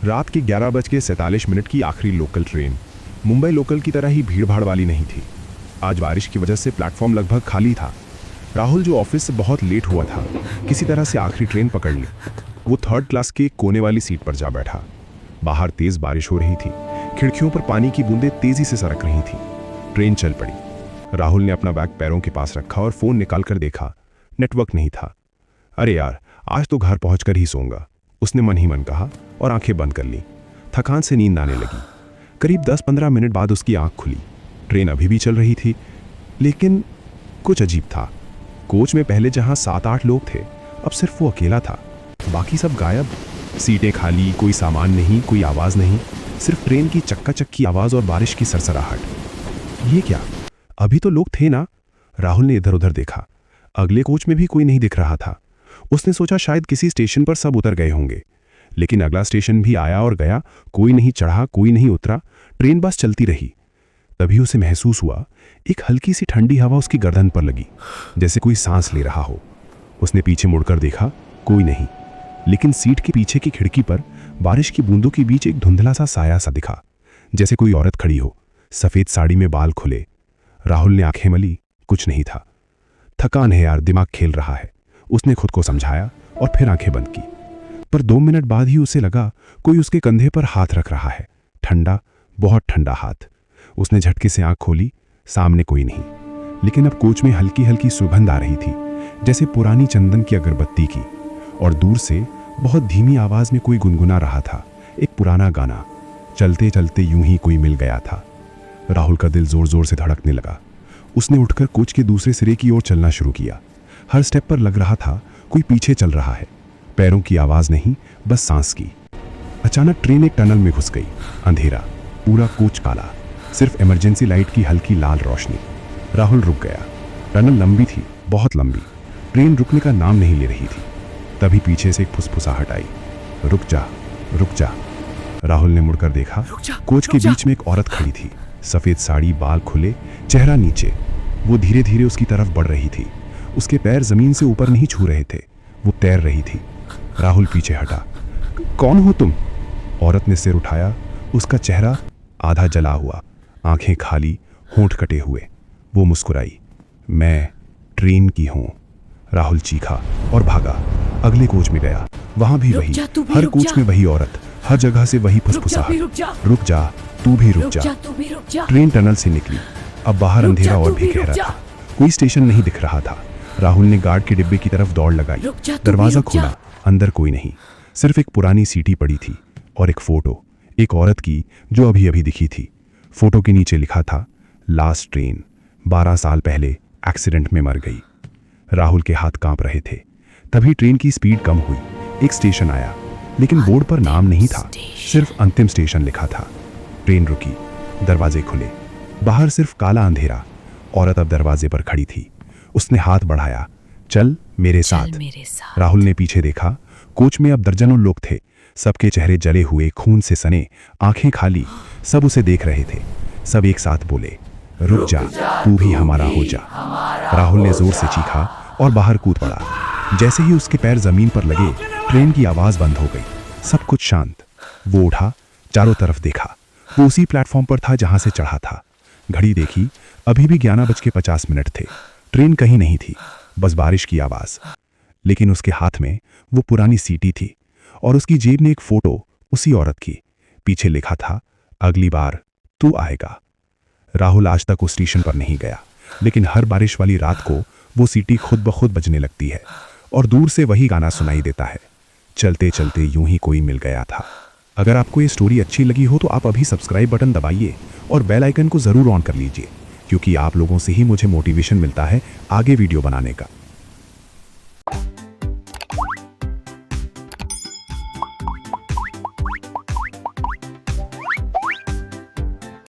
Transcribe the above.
रात के 11:47 की आखिरी लोकल ट्रेन मुंबई लोकल की तरह ही भीड़भाड़ वाली नहीं थी। आज बारिश की वजह से प्लेटफॉर्म लगभग खाली था। राहुल जो ऑफिस से बहुत लेट हुआ था, किसी तरह से आखिरी ट्रेन पकड़ ली। वो 3rd क्लास के कोने वाली सीट पर जा बैठा। बाहर तेज बारिश हो रही थी, खिड़कियों पर पानी की बूंदें तेजी से सरक रही थी। ट्रेन चल पड़ी। राहुल ने अपना बैग पैरों के पास रखा और फोन निकालकर देखा, नेटवर्क नहीं था। अरे यार, आज तो घर पहुंचकर ही सोऊंगा, उसने मन ही मन कहा और आंखें बंद कर ली। थकान से नींद आने लगी। करीब 10-15 मिनट बाद उसकी आंख खुली। ट्रेन अभी भी चल रही थी, लेकिन कुछ अजीब था। कोच में पहले जहां 7-8 लोग थे, अब सिर्फ वो अकेला था। बाकी सब गायब। सीटें खाली, कोई सामान नहीं, कोई आवाज नहीं, सिर्फ ट्रेन की चक्का-चक्की की आवाज और बारिश की सरसराहट। ये क्या? अभी तो लोग थे ना? राहुल ने इधर उधर देखा। अगले कोच में भी कोई नहीं दिख रहा था। उसने सोचा शायद किसी स्टेशन पर सब उतर गए होंगे, लेकिन अगला स्टेशन भी आया और गया। कोई नहीं चढ़ा, कोई नहीं उतरा। ट्रेन बस चलती रही। तभी उसे महसूस हुआ, एक हल्की सी ठंडी हवा उसकी गर्दन पर लगी, जैसे कोई सांस ले रहा हो। उसने पीछे मुड़कर देखा, कोई नहीं, लेकिन सीट के पीछे की खिड़की पर बारिश की बूंदों के बीच एक धुंधला सा साया सा दिखा, जैसे कोई औरत खड़ी हो, सफेद साड़ी में, बाल खुले। राहुल ने आंखें मली, कुछ नहीं था। थकान है यार, दिमाग खेल रहा है, उसने खुद को समझाया और फिर आंखें बंद की। पर 2 मिनट बाद ही उसे लगा कोई उसके कंधे पर हाथ रख रहा है, ठंडा, बहुत ठंडा हाथ। उसने झटके से आंख खोली, सामने कोई नहीं, लेकिन अब कोच में हल्की हल्की सुगंध आ रही थी, जैसे पुरानी चंदन की अगरबत्ती की। और दूर से बहुत धीमी आवाज में कोई गुनगुना रहा था, एक पुराना गाना। चलते चलते यूं ही कोई मिल गया था। राहुल का दिल जोर जोर से धड़कने लगा। उसने उठकर कोच के दूसरे सिरे की ओर चलना शुरू किया। हर स्टेप पर लग रहा था कोई पीछे चल रहा है। पैरों की आवाज नहीं, बस सांस की। अचानक ट्रेन एक टनल में घुस गई। अंधेरा, पूरा कोच काला, सिर्फ इमरजेंसी लाइट की हल्की लाल रोशनी। राहुल रुक गया। टनल लंबी थी, बहुत लंबी। ट्रेन रुकने का नाम नहीं ले रही थी। तभी पीछे से एक फुसफुसाहट आई, रुक जा, रुक जा। राहुल ने मुड़कर देखा, कोच के बीच में एक औरत खड़ी थी, सफेद साड़ी, बाल खुले, चेहरा नीचे। वो धीरे धीरे उसकी तरफ बढ़ रही थी। उसके पैर जमीन से ऊपर नहीं छू रहे थे, वो तैर रही थी। राहुल पीछे हटा। कौन हो तुम? औरत ने सिर उठाया। उसका चेहरा आधा जला हुआ, आंखें खाली, होंठ कटे हुए। वो मुस्कुराई। मैं ट्रेन की हूं। राहुल चीखा और भागा। अगले कोच में गया, वहां भी वही, हर कोच में वही औरत, हर जगह से वही फुसफुसाहट, रुक जा, तू भी रुक जा। ट्रेन टनल से निकली। अब बाहर अंधेरा और भी गहरा था। कोई स्टेशन नहीं दिख रहा था। राहुल ने गार्ड के डिब्बे की तरफ दौड़ लगाई। दरवाजा खोला, अंदर कोई नहीं, सिर्फ एक पुरानी सीटी पड़ी थी और एक फोटो, एक औरत की जो अभी अभी दिखी थी। फोटो के नीचे लिखा था, लास्ट ट्रेन, 12 साल पहले एक्सीडेंट में मर गई। राहुल के हाथ कांप रहे थे। तभी ट्रेन की स्पीड कम हुई। एक स्टेशन आया, लेकिन बोर्ड पर नाम नहीं था, सिर्फ अंतिम स्टेशन लिखा था। ट्रेन रुकी, दरवाजे खुले। बाहर सिर्फ काला अंधेरा। औरत अब दरवाजे पर खड़ी थी। उसने हाथ बढ़ाया, चल मेरे साथ। राहुल ने पीछे देखा। कोच में अब दर्जनों लोग थे, सबके चेहरे जले हुए, खून से सने, आंखें खाली। सब उसे देख रहे थे। सब एक साथ बोले, रुक जा, तू भी हमारा हो जा। राहुल ने जोर से चीखा और बाहर कूद पड़ा। जैसे ही उसके पैर जमीन पर लगे, ट्रेन की आवाज बंद हो गई। सब कुछ शांत। वो उठा, चारों तरफ देखा। वो उसी प्लेटफॉर्म पर था जहां से चढ़ा था। घड़ी देखी, अभी भी 11:50 थे। ट्रेन कहीं नहीं थी, बस बारिश की आवाज। लेकिन उसके हाथ में वो पुरानी सीटी थी और उसकी जेब में एक फोटो, उसी औरत की। पीछे लिखा था, अगली बार तू आएगा। राहुल आज तक उस स्टेशन पर नहीं गया, लेकिन हर बारिश वाली रात को वो सीटी खुद ब खुद बजने लगती है और दूर से वही गाना सुनाई देता है, चलते चलते यूं ही कोई मिल गया था। अगर आपको ये स्टोरी अच्छी लगी हो तो आप अभी सब्सक्राइब बटन दबाइए और बेल आइकन को ज़रूर ऑन कर लीजिए, क्योंकि आप लोगों से ही मुझे मोटिवेशन मिलता है आगे वीडियो बनाने का।